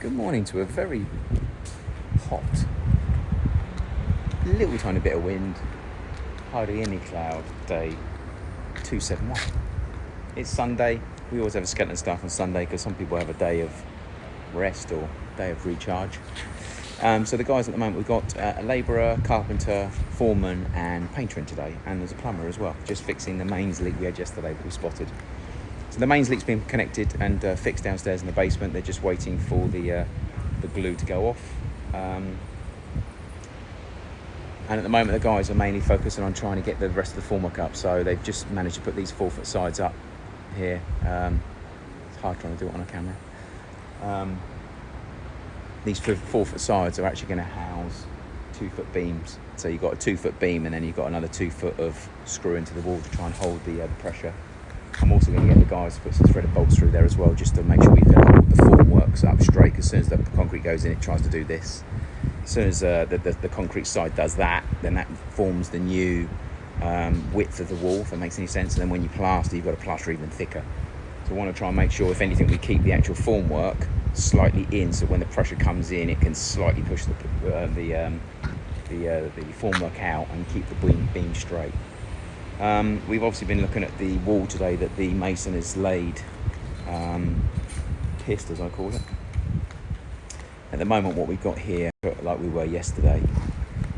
Good morning to a very hot, little tiny bit of wind, hardly any cloud, day 271. It's Sunday. We always have a skeleton staff on Sunday because some people have a day of rest or day of recharge. So the guys at the moment, we've got a labourer, carpenter, foreman and painter in today, and there's a plumber as well, just fixing the mains leak we had yesterday that we spotted. So the mains leak's been connected and fixed downstairs in the basement. They're just waiting for the glue to go off. And at the moment, the guys are mainly focusing on trying to get the rest of the formwork up. So they've just managed to put these 4-foot sides up here. It's hard trying to do it on a camera. These 4-foot sides are actually going to house 2-foot beams. So you've got a 2-foot beam and then you've got another 2 foot of screw into the wall to try and hold the pressure. I'm also going to get the guys to put some threaded bolts through there as well, just to make sure we can hold the formworks up straight. As soon as the concrete goes in, it tries to do this. As soon as the concrete side does that, then that forms the new width of the wall, if that makes any sense. And then when you plaster, you've got to plaster even thicker. So I want to try and make sure, if anything, we keep the actual formwork slightly in, so when the pressure comes in, it can slightly push the formwork out and keep the beam straight. We've obviously been looking at the wall today that the mason has laid, pissed as I call it. At the moment, what we've got here, like we were yesterday,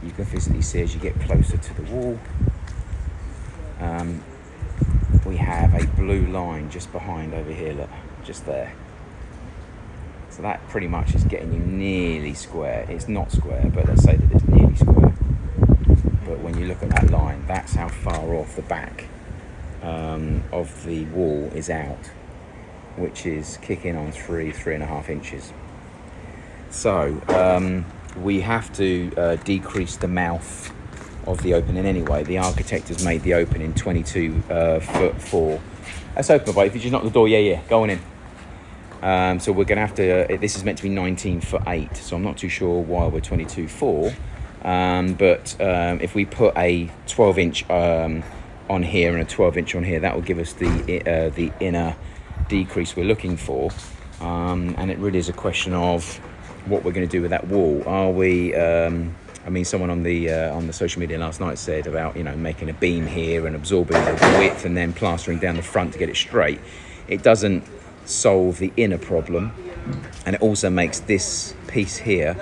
you can physically see as you get closer to the wall, we have a blue line just behind over here, look, just there. So that pretty much is getting you nearly square. It's not square, but let's say that it's nearly square. But when you look at that line, that's how far off the back of the wall is out, which is kicking on 3.5 inches. So we have to decrease the mouth of the opening anyway. The architect has made the opening 22'4". Let's open the way. If you just knock the door, yeah, go on in. So we're going to have to, this is meant to be 19'8", so I'm not too sure why we're 22'4". But if we put a 12-inch on here and a 12-inch on here, that will give us the inner decrease we're looking for. And it really is a question of what we're going to do with that wall. Are we? I mean, someone on the social media last night said about making a beam here and absorbing the width and then plastering down the front to get it straight. It doesn't solve the inner problem, and it also makes this piece here.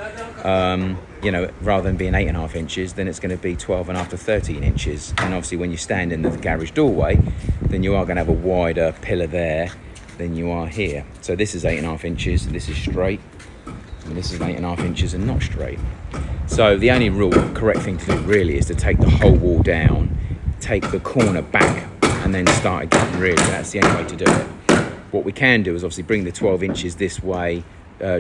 Rather than being 8.5 inches, then it's going to be 12.5 to 13 inches. And obviously when you stand in the garage doorway, then you are going to have a wider pillar there than you are here. So this is 8.5 inches, and this is straight. And this is 8.5 inches and not straight. So the only real correct thing to do really is to take the whole wall down, take the corner back, and then start again. Really, that's the only way to do it. What we can do is obviously bring the 12 inches this way,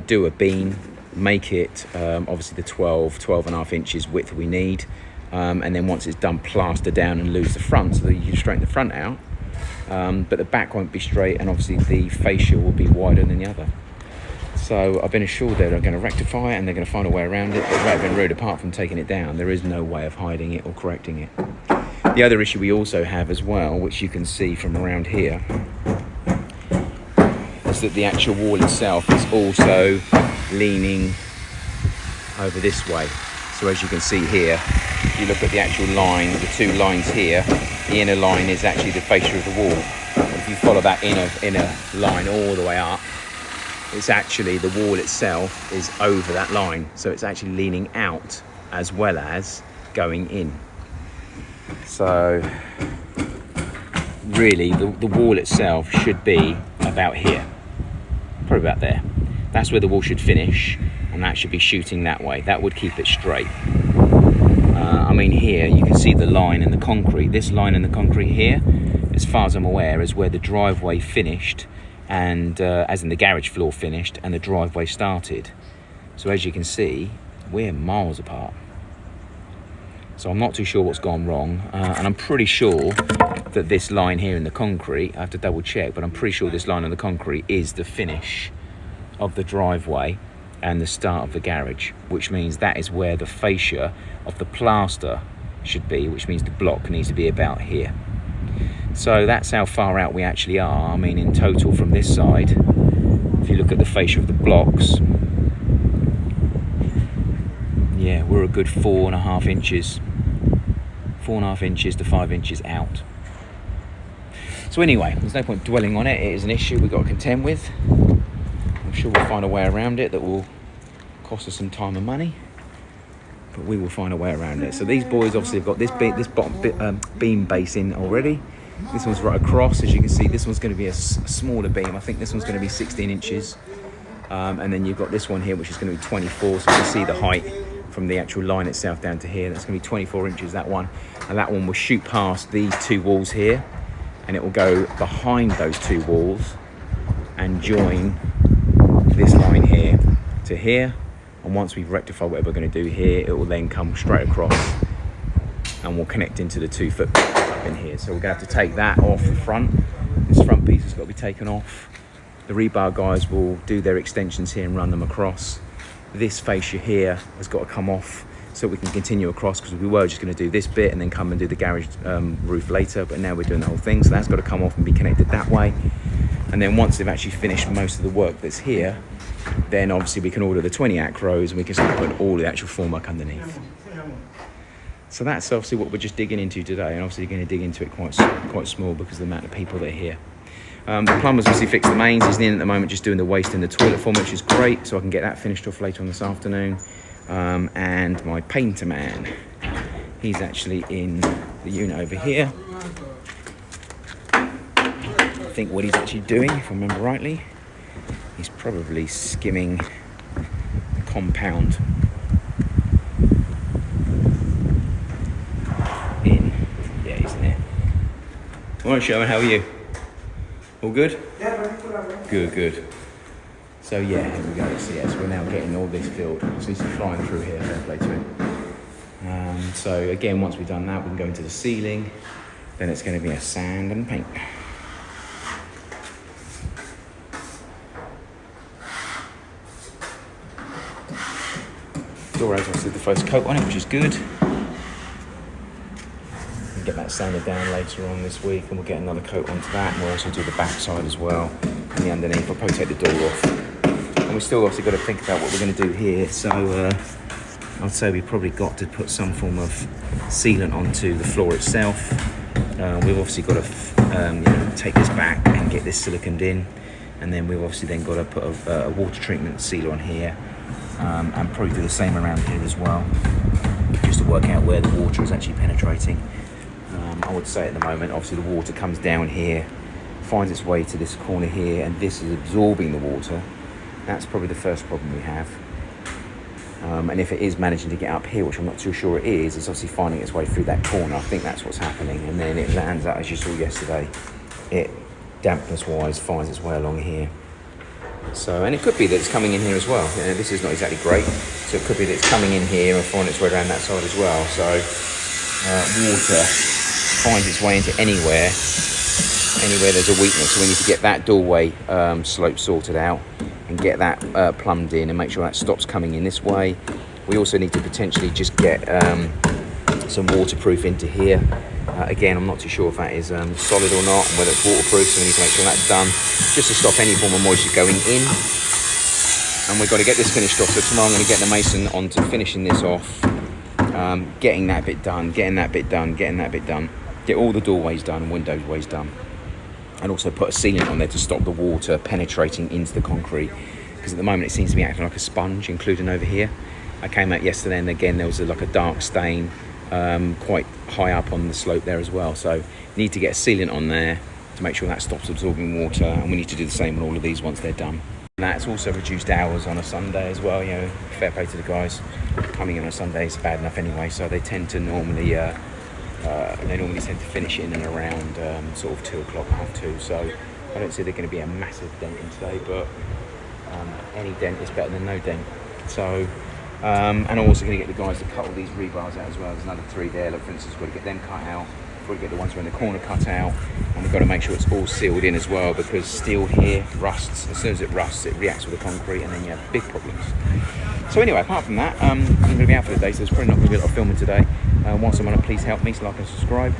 do a beam, make it obviously the 12.5 inches width we need, and then once it's done, plaster down and lose the front so that you can straighten the front out, but the back won't be straight, and obviously the fascia will be wider than the other. So I've been assured they're going to rectify it and they're going to find a way around it. It might have been rude, apart from taking it down. There is no way of hiding it or correcting it. The other issue we also have as well, which you can see from around here, is that the actual wall itself is also leaning over this way. So as you can see here, if you look at the actual line, the two lines here, the inner line is actually the fascia of the wall. If you follow that inner line all the way up, it's actually the wall itself is over that line. So it's actually leaning out as well as going in. So really the wall itself should be about here, probably about there. That's where the wall should finish, and that should be shooting that way. That would keep it straight. I mean, here you can see the line in the concrete. This line in the concrete here, as far as I'm aware, is where the driveway finished, and as in the garage floor finished and the driveway started. So as you can see, we're miles apart. So I'm not too sure what's gone wrong, and I'm pretty sure that this line here in the concrete, I have to double check, but I'm pretty sure this line in the concrete is the finish of the driveway and the start of the garage, which means that is where the fascia of the plaster should be, which means the block needs to be about here. So that's how far out we actually are. I mean, in total from this side, if you look at the fascia of the blocks, yeah, we're a good 4.5 inches. 4.5 inches to 5 inches out. So anyway, there's no point dwelling on it. It is an issue we've got to contend with. I'm sure we'll find a way around it that will cost us some time and money, but we will find a way around it. So these boys obviously have got this bottom beam base in already. This one's right across, as you can see. This one's going to be a smaller beam. I think this one's going to be 16 inches. And then you've got this one here, which is going to be 24. So you can see the height from the actual line itself down to here. That's going to be 24 inches, that one. And that one will shoot past these two walls here, and it will go behind those two walls and join this line here to here. And once we've rectified whatever we're going to do here, it will then come straight across and we'll connect into the 2 foot up in here. So we're going to have to take that off the front. This front piece has got to be taken off. The rebar guys will do their extensions here and run them across. This fascia here has got to come off so we can continue across, because we were just going to do this bit and then come and do the garage roof later, but now we're doing the whole thing. So that's got to come off and be connected that way. And then once they've actually finished most of the work that's here, then obviously we can order the 20 acros and we can start putting all the actual formwork underneath. So that's obviously what we're just digging into today, and obviously you're going to dig into it quite small because of the amount of people that are here. The plumber's obviously fixed the mains. He's in at the moment just doing the waste in the toilet form, which is great, so I can get that finished off later on this afternoon. And my painter man, he's actually in the unit over here. I think what he's actually doing, if I remember rightly, he's probably skimming the compound in. Yeah, he's in there. All right, Sherman, how are you? All good? Yeah, good. So yeah, here we go. So yes, we're now getting all this filled. So he's flying through here, fair play to him. So again, once we've done that, we can go into the ceiling. Then it's going to be a sand and paint. Door has obviously the first coat on it, which is good. We'll get that sanded down later on this week, and we'll get another coat onto that, and we'll also do the back side as well, and the underneath. I'll probably take the door off, and we've still obviously got to think about what we're going to do here. So I'd say we've probably got to put some form of sealant onto the floor itself. We've obviously got to take this back and get this siliconed in, and then we've obviously then got to put a water treatment sealer on here, and probably do the same around here as well, just to work out where the water is actually penetrating. I would say at the moment, obviously the water comes down here, finds its way to this corner here, and this is absorbing the water. That's probably the first problem we have. And if it is managing to get up here, which I'm not too sure it is, it's obviously finding its way through that corner. I think that's what's happening. And then it lands out, as you saw yesterday, it dampness-wise finds its way along here. So, and it could be that it's coming in here as well. You know, this is not exactly great. So it could be that it's coming in here and finding its way around that side as well. So water finds its way into anywhere there's a weakness. So we need to get that doorway slope sorted out and get that plumbed in and make sure that stops coming in this way. We also need to potentially just get some waterproof into here. Again, I'm not too sure if that is solid or not, and whether it's waterproof, so we need to make sure that's done, just to stop any form of moisture going in. And we've got to get this finished off, so tomorrow I'm going to get the mason on to finishing this off, getting that bit done, getting that bit done, get all the doorways done and window ways done, and also put a sealant on there to stop the water penetrating into the concrete, because at the moment it seems to be acting like a sponge, including over here. I came out yesterday and again there was like a dark stain quite high up on the slope there as well, so need to get a sealant on there to make sure that stops absorbing water, and we need to do the same on all of these once they're done. And that's also reduced hours on a Sunday as well. You know, fair play to the guys. Coming in on a Sunday is bad enough anyway, so they tend to normally tend to finish in and around sort of 2 o'clock, 2:30. So I don't see they're going to be a massive dent in today, but any dent is better than no dent. So and I'm also going to get the guys to cut all these rebars out as well. There's another 3 there. Look, for instance, we've got to get them cut out. We've got to get the ones around the corner cut out, and we've got to make sure it's all sealed in as well, because steel here rusts. As soon as it rusts, it reacts with the concrete, and then you have big problems. So anyway, apart from that, I'm going to be out for the day, so there's probably not going to be a lot of filming today. Whilst I'm on it, please help me, so like and subscribe.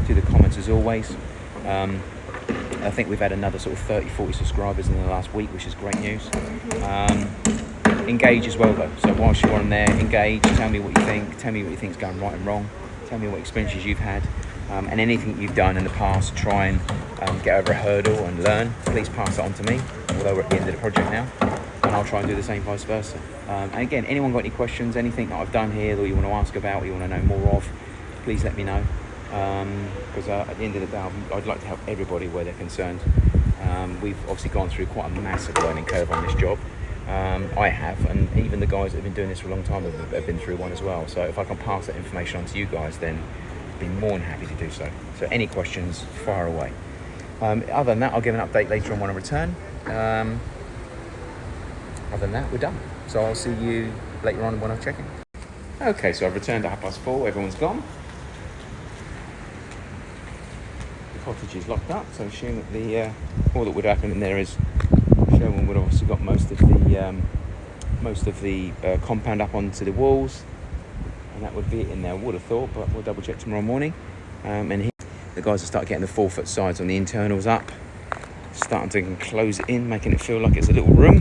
Do the comments as always. I think we've had another sort of 30-40 subscribers in the last week, which is great news. engage as well though. So whilst you're on there, engage, tell me what you think, tell me what you think's going right and wrong, tell me what experiences you've had, and anything you've done in the past to try and get over a hurdle and learn, please pass it on to me, although we're at the end of the project now, and I'll try and do the same vice versa. And again, anyone got any questions, anything that I've done here that you want to ask about, or you want to know more of, please let me know, because at the end of the day, I'd like to help everybody where they're concerned. We've obviously gone through quite a massive learning curve on this job. I have, and even the guys that have been doing this for a long time have been through one as well. So if I can pass that information on to you guys, then I'd be more than happy to do so. So any questions, fire away. Other than that, I'll give an update later on when I return. Other than that, we're done. So I'll see you later on when I'm checking. Okay, so I've returned at 4:30. Everyone's gone. The cottage is locked up, so I assume that all that would happen in there is Sherwin would have obviously got most of the compound up onto the walls, and that would be it in there. I would have thought, but we'll double check tomorrow morning. And here, the guys will start getting the 4-foot sides on the internals up, starting to close it in, making it feel like it's a little room.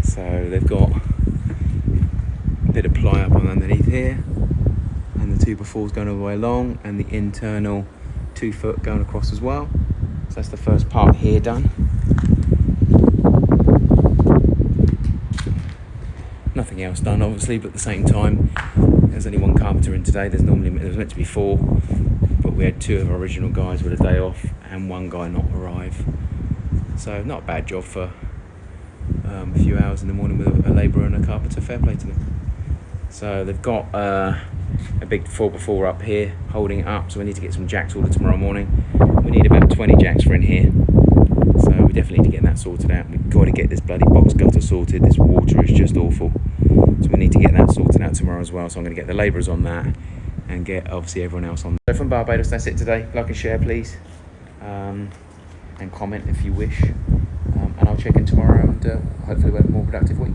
So they've got a bit of ply up on underneath here, and the 2x4s going all the way along, and the internal 2-foot going across as well. So that's the first part here done. Nothing else done obviously, but at the same time there's only one carpenter in today. There's meant to be 4, but we had 2 of our original guys with a day off and one guy not arrive. So not a bad job for a few hours in the morning with a labourer and a carpenter. Fair play to them. So they've got a big 4x4 up here holding it up, so we need to get some jacks ordered tomorrow morning. We need about 20 jacks for in here, so we definitely need to get that sorted out. We've got to get this bloody box gutter sorted. This water is just awful, so we need to get that sorted out tomorrow as well. So I'm going to get the labourers on that and get obviously everyone else on. So from Barbados, that's it today. Like and share please, and comment if you wish, and I'll check in tomorrow, and hopefully we'll have a more productive week.